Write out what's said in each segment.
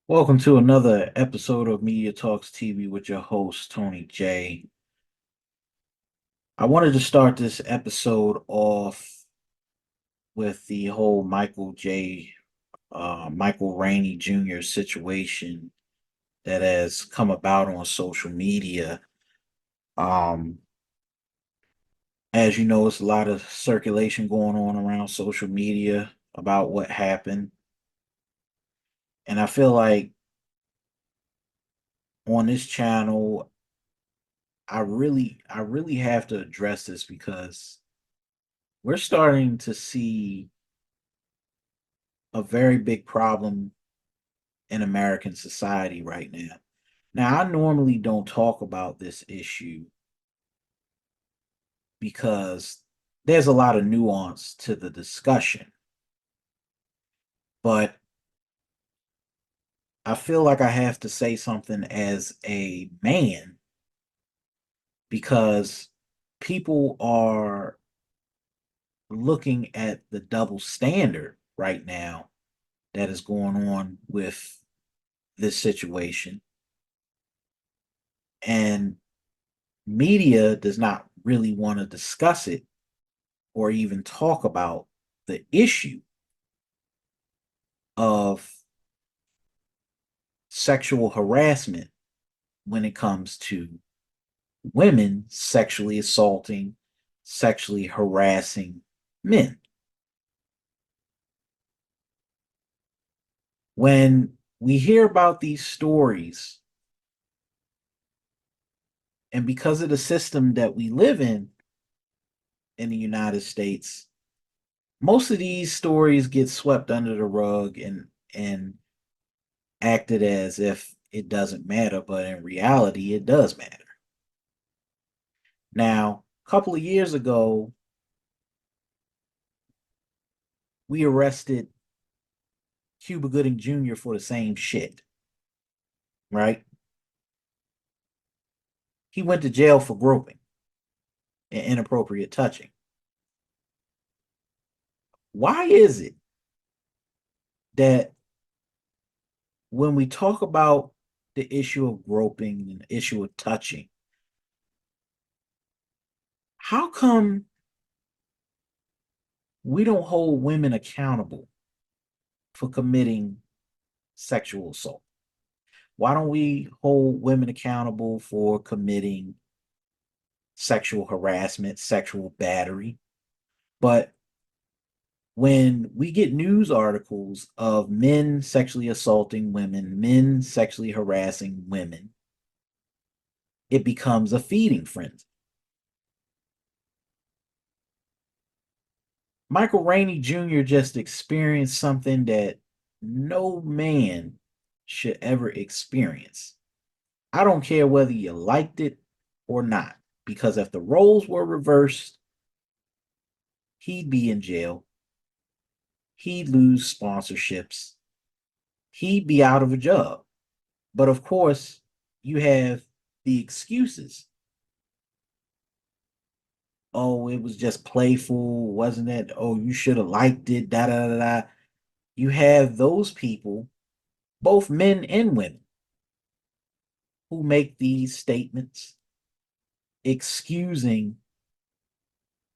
Welcome to another episode of Media Talks TV with your host, Tony J. I wanted to start this episode off with the whole Michael Rainey Jr. situation that has come about on social media. Um, as you know, it's a lot of circulation going on around social media about what happened. And I feel like on this channel, I really have to address this because we're starting to see a very big problem in American society right now. Now, I normally don't talk about this issue because there's a lot of nuance to the discussion, but I feel like I have to say something as a man because people are looking at the double standard right now that is going on with this situation. And media does not really want to discuss it or even talk about the issue of sexual harassment when it comes to women sexually assaulting, sexually harassing men. When we hear about these stories, and because of the system that we live in the United States, most of these stories get swept under the rug and acted as if it doesn't matter, but in reality, it does matter. Now, a couple of years ago, we arrested Cuba Gooding Jr. for the same shit, right? He went to jail for groping and inappropriate touching. Why is it that when we talk about the issue of groping and the issue of touching, how come we don't hold women accountable for committing sexual assault? Why don't we hold women accountable for committing sexual harassment, sexual battery? But when we get news articles of men sexually assaulting women, men sexually harassing women, it becomes a feeding frenzy. Michael Rainey Jr. just experienced something that no man should ever experience. I don't care whether you liked it or not, because if the roles were reversed, he'd be in jail, he'd lose sponsorships, he'd be out of a job. But of course, you have the excuses. Oh, it was just playful, wasn't it? Oh, you should have liked it, da da da da. You have those people, both men and women, who make these statements excusing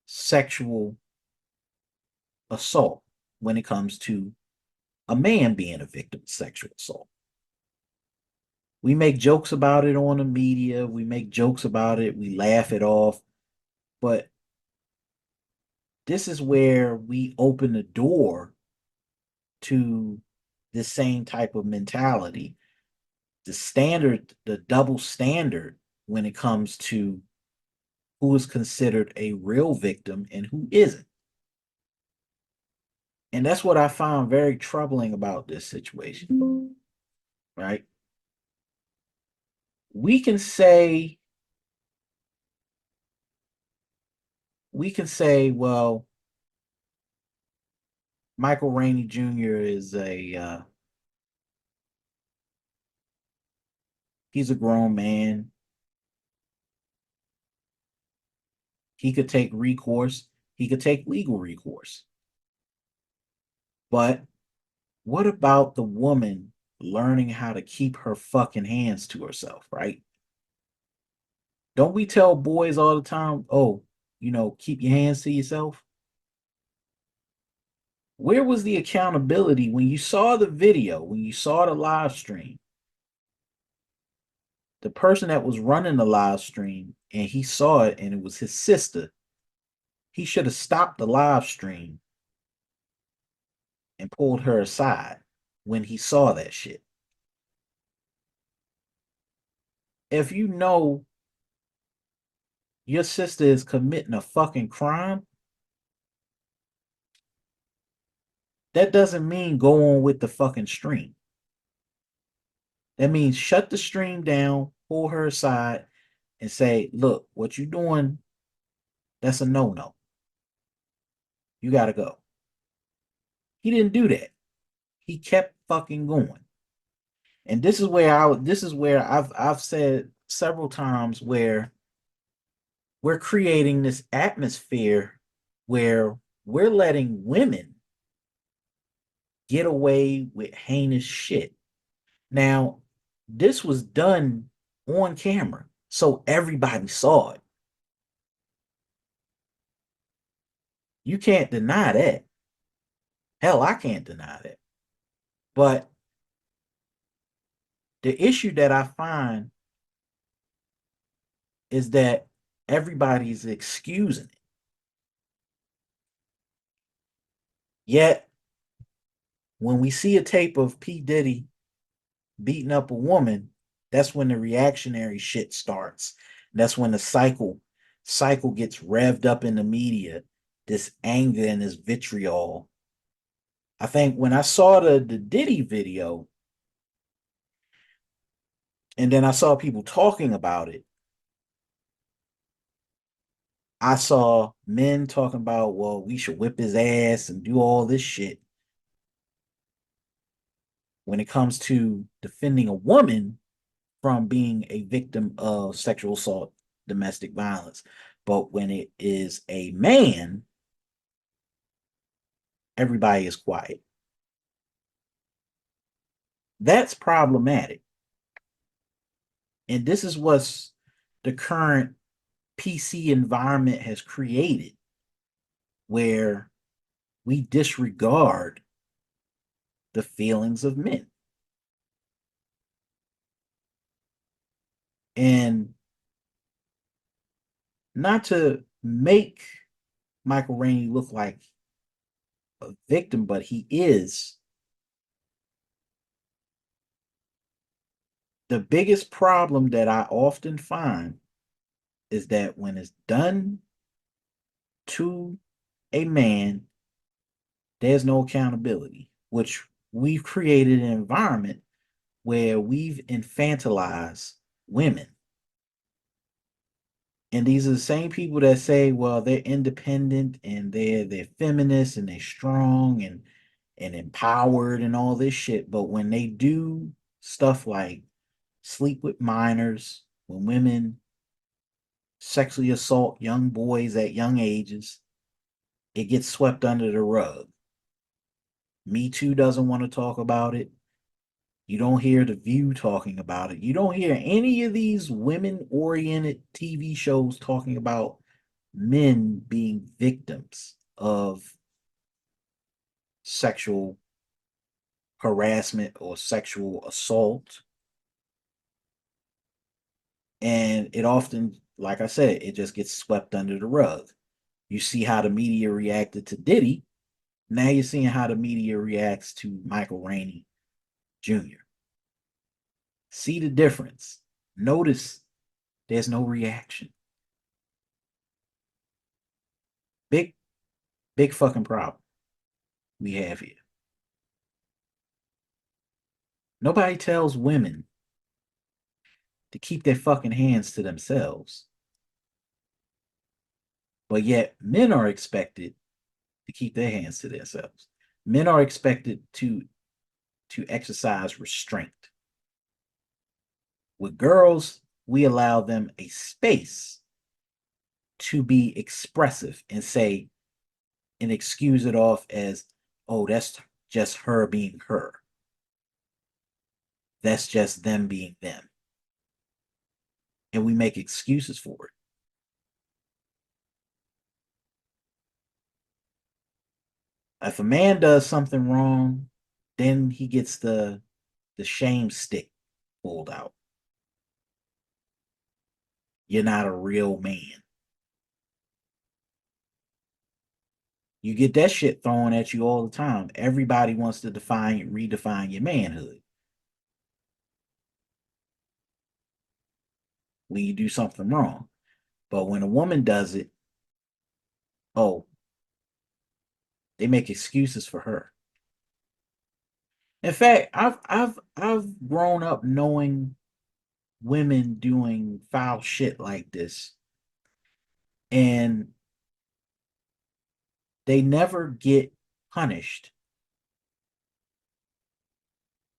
sexual assault when it comes to a man being a victim of sexual assault. We make jokes about it on the media, we make jokes about it, we laugh it off, but this is where we open the door to the same type of mentality. The double standard when it comes to who is considered a real victim and who isn't. And that's what I found very troubling about this situation, right? We can say, well, Michael Rainey Jr. is he's a grown man. He could take recourse. He could take legal recourse. But what about the woman learning how to keep her fucking hands to herself, right? Don't we tell boys all the time, oh, keep your hands to yourself? Where was the accountability when you saw the video, when you saw the live stream? The person that was running the live stream and he saw it and it was his sister, he should have stopped the live stream and pulled her aside when he saw that shit. If you know your sister is committing a fucking crime, that doesn't mean go on with the fucking stream. That means shut the stream down, pull her aside, and say, look, what you doing, that's a no-no. You gotta go. He didn't do that. He kept fucking going. And this is where I've said several times where we're creating this atmosphere where we're letting women get away with heinous shit. Now, this was done on camera, so everybody saw it. You can't deny that. Hell, I can't deny that. But the issue that I find is that everybody's excusing it. Yet, when we see a tape of P. Diddy beating up a woman, that's when the reactionary shit starts. That's when the cycle gets revved up in the media, this anger and this vitriol. I think when I saw the Diddy video and then I saw people talking about it, I saw men talking about, well, we should whip his ass and do all this shit. When it comes to defending a woman from being a victim of sexual assault, domestic violence. But when it is a man, everybody is quiet. That's problematic. And this is what the current PC environment has created, where we disregard the feelings of men. And not to make Michael Rainey look like a victim, but he is. The biggest problem that I often find is that when it's done to a man, there's no accountability, which we've created an environment where we've infantilized women. And these are the same people that say, well, they're independent and they're feminists and they're strong and empowered and all this shit. But when they do stuff like sleep with minors, when women sexually assault young boys at young ages, it gets swept under the rug. Me Too doesn't want to talk about it. You don't hear The View talking about it. You don't hear any of these women oriented TV shows talking about men being victims of sexual harassment or sexual assault. And it often, like I said, it just gets swept under the rug. You see how the media reacted to Diddy. Now you're seeing how the media reacts to Michael Rainey Jr. See the difference. Notice there's no reaction. Big, big fucking problem we have here. Nobody tells women to keep their fucking hands to themselves. But yet men are expected to keep their hands to themselves. Men are expected to exercise restraint. With girls, we allow them a space to be expressive and say and excuse it off as, oh, that's just her being her. That's just them being them. And we make excuses for it. If a man does something wrong, then he gets the shame stick pulled out. You're not a real man. You get that shit thrown at you all the time. Everybody wants to redefine your manhood. When you do something wrong. But when a woman does it, oh, they make excuses for her. In fact, I've grown up knowing women doing foul shit like this, and they never get punished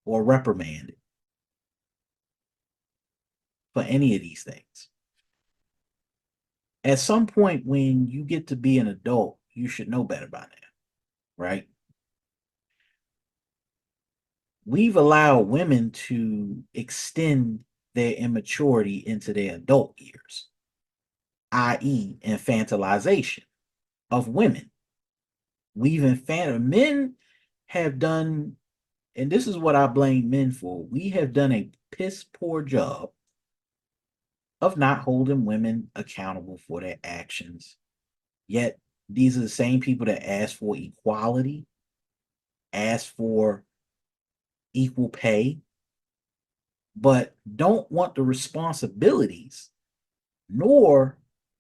or reprimanded for any of these things. At some point, when you get to be an adult, you should know better by now, right? We've allowed women to extend their immaturity into their adult years, i.e., infantilization of women. Men have done, and this is what I blame men for. We have done a piss poor job of not holding women accountable for their actions. Yet these are the same people that ask for equality, ask for equal pay, but don't want the responsibilities nor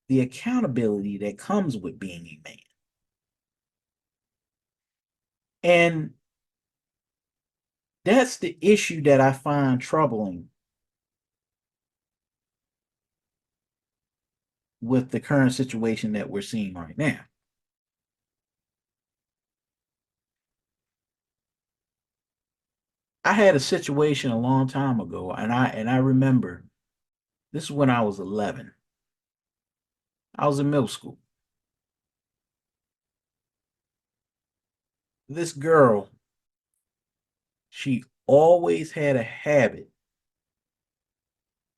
the accountability that comes with being a man. And that's the issue that I find troubling with the current situation that we're seeing right now. I had a situation a long time ago, and I remember this is when I was 11. I was in middle school. This girl, she always had a habit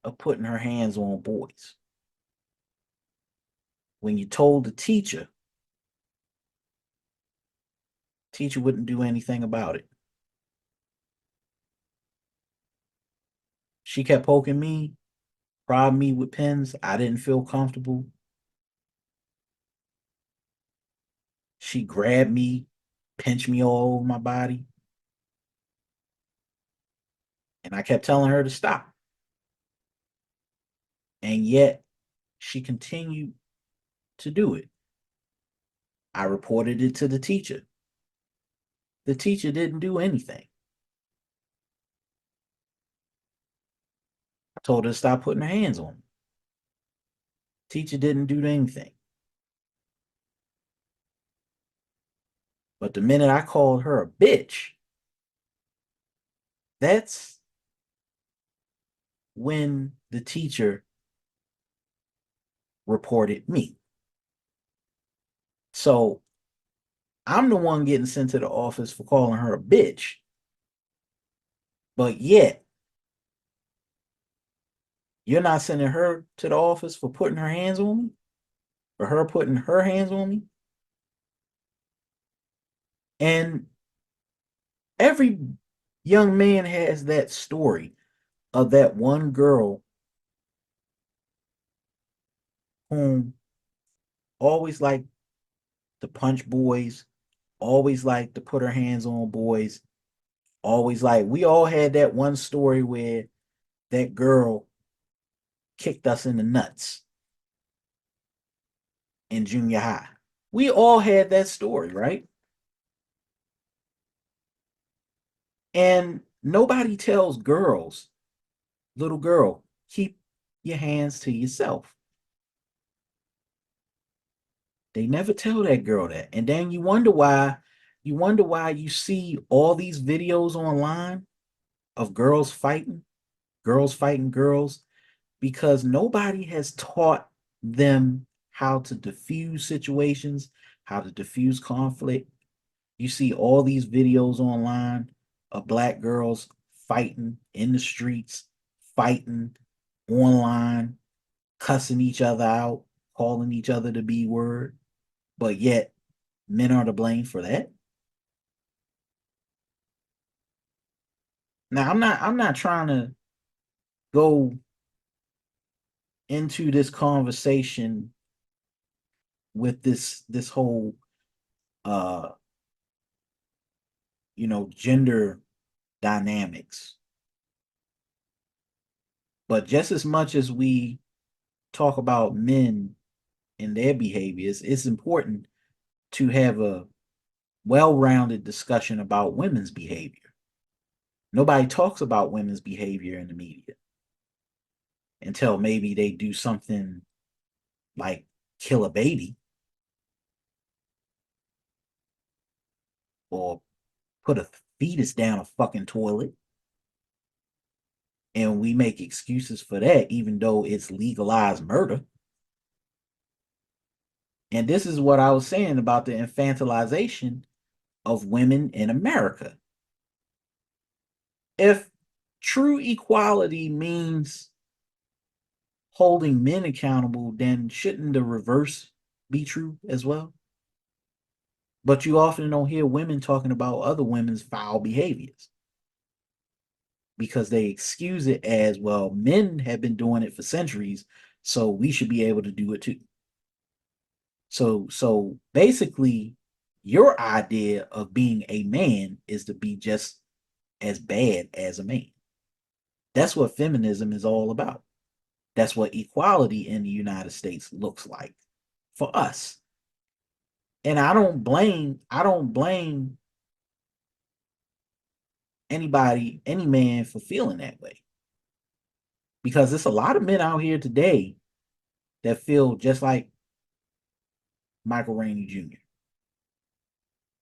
of putting her hands on boys. When you told the teacher wouldn't do anything about it. She kept poking me, prodding me with pins. I didn't feel comfortable. She grabbed me, pinched me all over my body, and I kept telling her to stop. And yet she continued to do it. I reported it to the teacher. The teacher didn't do anything. I told her to stop putting her hands on me. Teacher didn't do anything. But the minute I called her a bitch, that's when the teacher reported me. So I'm the one getting sent to the office for calling her a bitch. But yet, you're not sending her to the office for putting her hands on me, for her putting her hands on me. And every young man has that story of that one girl whom always liked to punch boys, always liked to put her hands on boys, always like we all had that one story where that girl kicked us in the nuts in junior high. We all had that story, right? And nobody tells girls, little girl, keep your hands to yourself. They never tell that girl that. And then you wonder why you see all these videos online of girls fighting girls, because nobody has taught them how to diffuse situations, how to diffuse conflict. You see all these videos online of black girls fighting in the streets, fighting online, cussing each other out, calling each other the B word, but yet men are to blame for that. Now I'm not trying to go into this conversation with this whole uh gender dynamics. But just as much as we talk about men and their behaviors, it's important to have a well-rounded discussion about women's behavior. Nobody talks about women's behavior in the media until maybe they do something like kill a baby or put a fetus down a fucking toilet. And we make excuses for that, even though it's legalized murder. And this is what I was saying about the infantilization of women in America. If true equality means holding men accountable, then shouldn't the reverse be true as well? But you often don't hear women talking about other women's foul behaviors because they excuse it as, well, men have been doing it for centuries, so we should be able to do it too. So basically, your idea of being a man is to be just as bad as a man. That's what feminism is all about. That's what equality in the United States looks like for us. And I don't blame anybody, any man for feeling that way. Because there's a lot of men out here today that feel just like Michael Rainey Jr.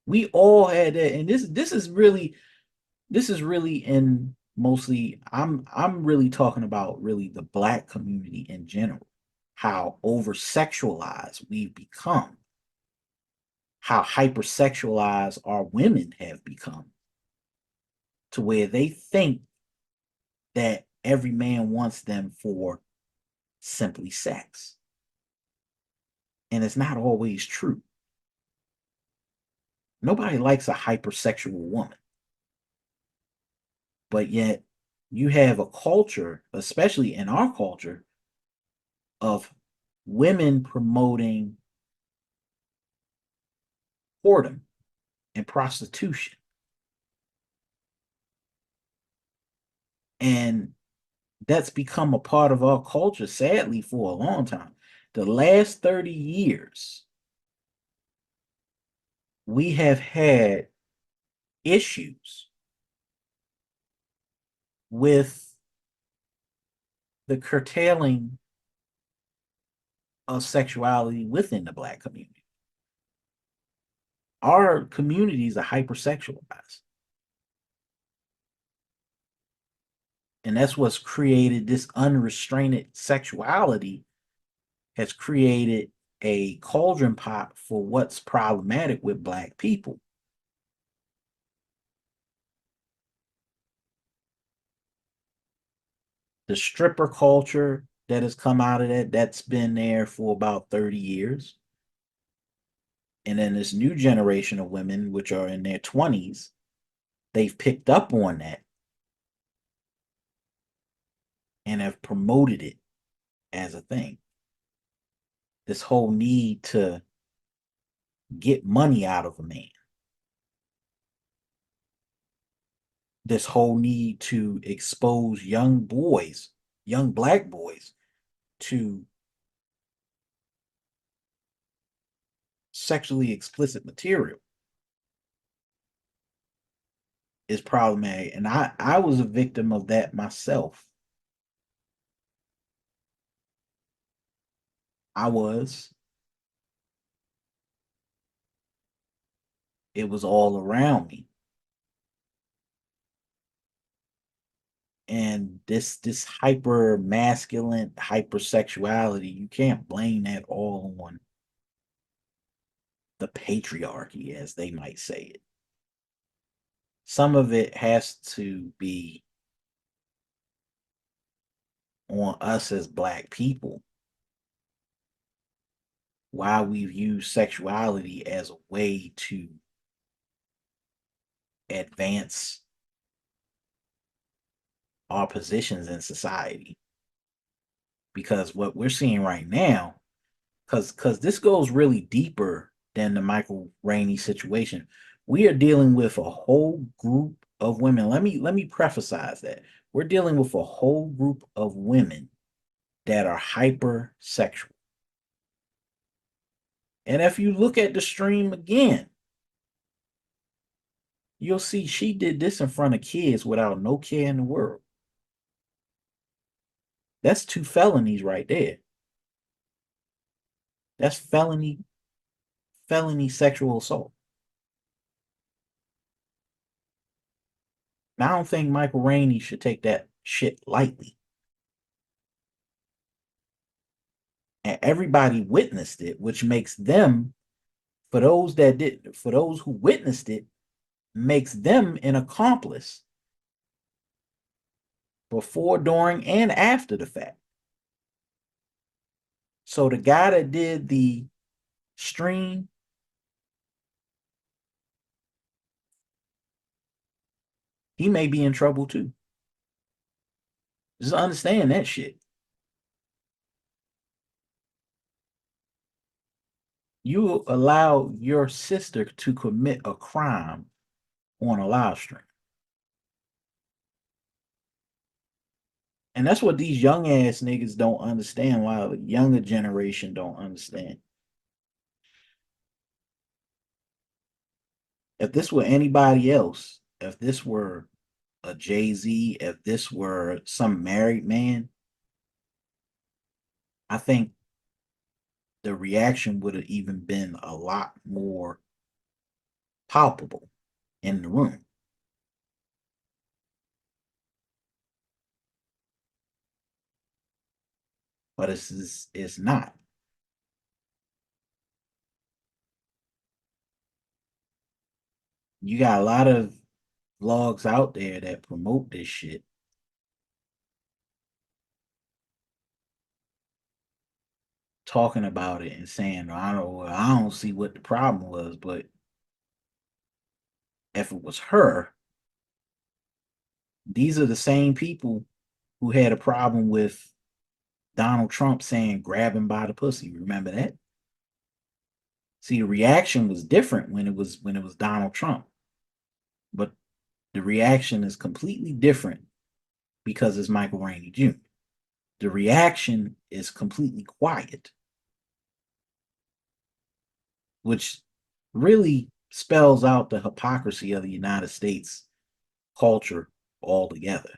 We all had that, and this is really in mostly I'm really talking about really the black community in general, how over sexualized we've become, how hypersexualized our women have become, to where they think that every man wants them for simply sex. And it's not always true. Nobody likes a hypersexual woman. But yet you have a culture, especially in our culture, of women promoting whoredom and prostitution. And that's become a part of our culture, sadly, for a long time. The last 30 years, we have had issues with the curtailing of sexuality within the black community. Our communities are hypersexualized. And that's what's created this unrestrained sexuality, has created a cauldron pot for what's problematic with black people. The stripper culture that has come out of that's been there for about 30 years. And then this new generation of women, which are in their 20s, they've picked up on that and have promoted it as a thing. This whole need to get money out of a man. This whole need to expose young boys, young black boys, to sexually explicit material is problematic. And I was a victim of that myself. I was. It was all around me. And this hyper masculine hypersexuality, you can't blame that all on the patriarchy, as they might say it. Some of it has to be on us as black people, why we've used sexuality as a way to advance our positions in society. Because what we're seeing right now, because this goes really deeper than the Michael Rainey situation. We are dealing with a whole group of women. Let me preface that. We're dealing with a whole group of women that are hypersexual. And if you look at the stream again, you'll see she did this in front of kids without no care in the world. That's two felonies right there. That's felony sexual assault. Now, I don't think Michael Rainey should take that shit lightly. And everybody witnessed it, which makes them, for those who witnessed it, makes them an accomplice before, during, and after the fact. So the guy that did the stream, he may be in trouble too. Just understand that shit. You allow your sister to commit a crime on a live stream. And that's what these young ass niggas don't understand, while the younger generation don't understand. If this were anybody else, if this were a Jay-Z, if this were some married man, I think the reaction would have even been a lot more palpable in the room. But it's not. You got a lot of vlogs out there that promote this shit, talking about it and saying, I don't see what the problem was, but if it was her, these are the same people who had a problem with Donald Trump saying grab him by the pussy. Remember that? See, the reaction was different when it was Donald Trump, but the reaction is completely different because it's Michael Rainey Jr. The reaction is completely quiet, which really spells out the hypocrisy of the United States culture altogether.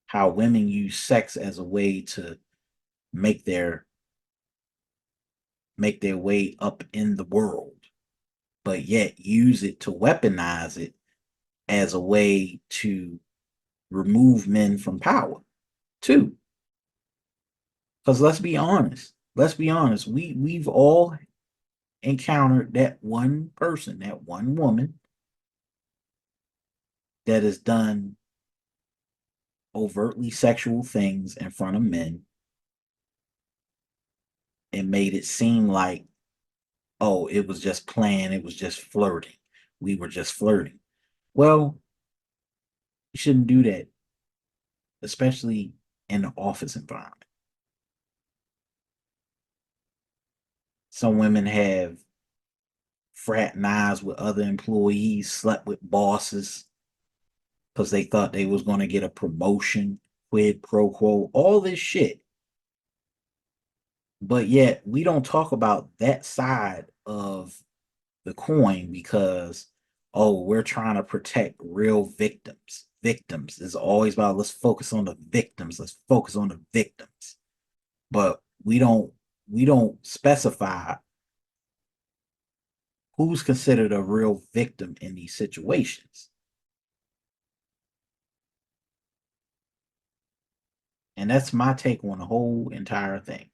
How women use sex as a way to make their make their way up in the world, but yet use it to weaponize it as a way to remove men from power too. Because let's be honest, we've all encountered that one person, that one woman that has done overtly sexual things in front of men and made it seem like, oh, it was just planned, it was just flirting, we were just flirting. Well, you shouldn't do that, especially in the office environment. Some women have fraternized with other employees, slept with bosses because they thought they was going to get a promotion, quid pro quo, all this shit. But yet we don't talk about that side of the coin because, oh, we're trying to protect real victims. Victims is always about, let's focus on the victims. Let's focus on the victims. But we don't specify who's considered a real victim in these situations. And that's my take on the whole entire thing.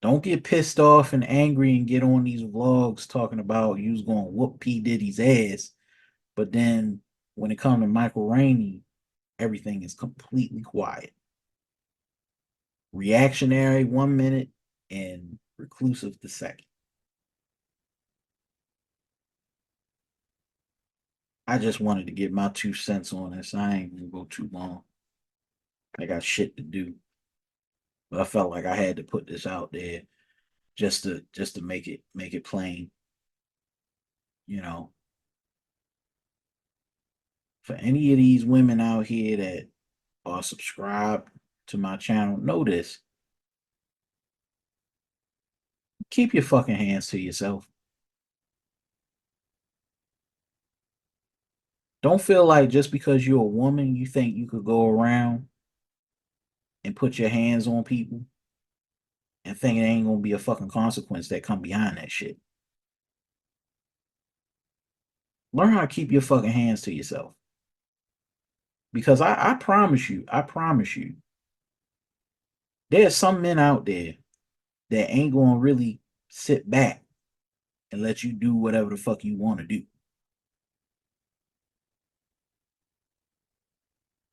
Don't get pissed off and angry and get on these vlogs talking about you was going to whoop P. Diddy's ass. But then when it comes to Michael Rainey, everything is completely quiet. Reactionary 1 minute and reclusive the second. I just wanted to get my 2 cents on this. I ain't gonna go too long. I got shit to do. But I felt like I had to put this out there just to make it plain, you know. For any of these women out here that are subscribed to my channel, know this. Keep your fucking hands to yourself. Don't feel like just because you're a woman, you think you could go around and put your hands on people and think it ain't gonna be a fucking consequence that come behind that shit. Learn how to keep your fucking hands to yourself. Because I promise you, there's some men out there that ain't gonna really sit back and let you do whatever the fuck you want to do.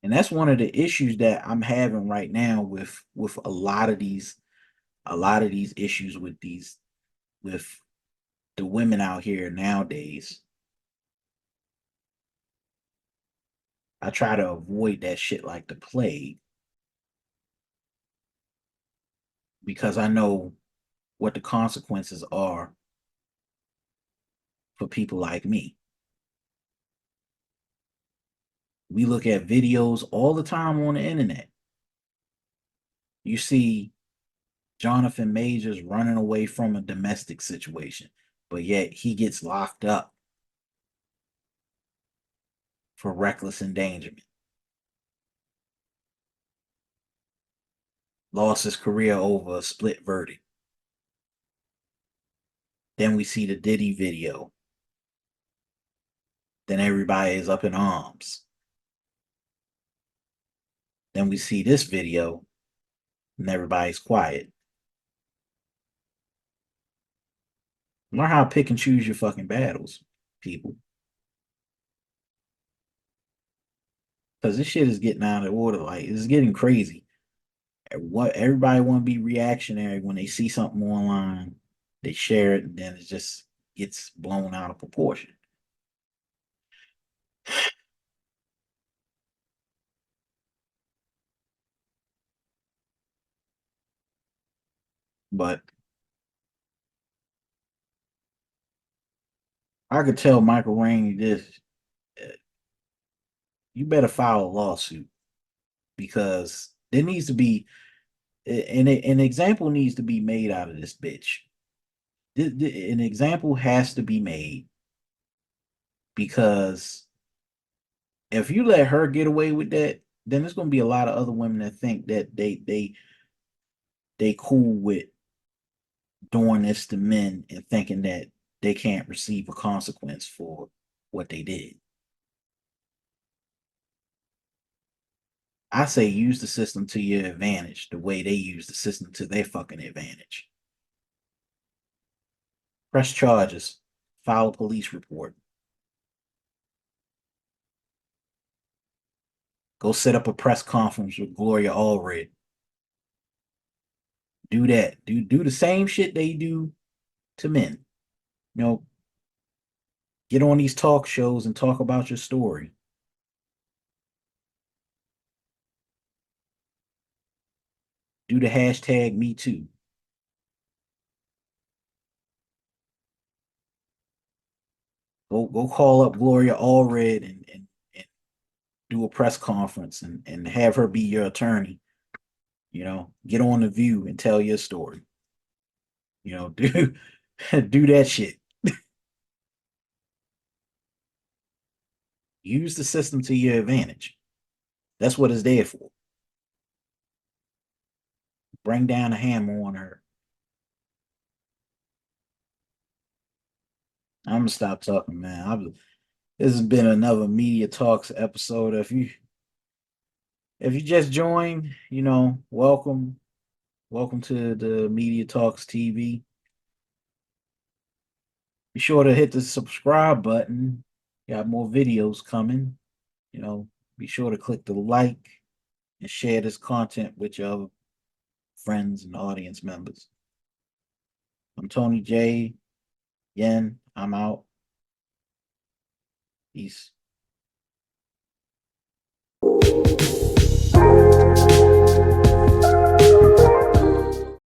And that's one of the issues that I'm having right now with a lot of these issues with the women out here nowadays. I try to avoid that shit like the plague because I know what the consequences are for people like me. We look at videos all the time on the internet. You see Jonathan Majors running away from a domestic situation, but yet he gets locked up for reckless endangerment. Lost his career over a split verdict. Then we see the Diddy video. Then everybody is up in arms. Then we see this video and everybody's quiet. Learn how to pick and choose your fucking battles, people. Because this shit is getting out of order. Like, it's getting crazy. What everybody want to be reactionary when they see something online, they share it, and then it just gets blown out of proportion. But I could tell Michael Rainey this: you better file a lawsuit because there needs to be an example needs to be made out of this bitch. An example has to be made because if you let her get away with that, then there's gonna be a lot of other women that think that they cool with doing this to men and thinking that they can't receive a consequence for what they did. I say use the system to your advantage the way they use the system to their fucking advantage. Press charges, file a police report, go set up a press conference with Gloria Allred. Do that. Do the same shit they do to men. You know, get on these talk shows and talk about your story. Do the hashtag me too. Go call up Gloria Allred and do a press conference and have her be your attorney. You know, get on the View and tell your story. You know, do that shit. Use the system to your advantage. That's what it's there for. Bring down a hammer on her. I'm gonna stop talking, man. This has been another Media Talks episode. If you just joined, welcome. Welcome to the Media Talks TV. Be sure to hit the subscribe button. Got more videos coming. Be sure to click the like and share this content with your friends and audience members. I'm Tony J. Yen. I'm out. Peace.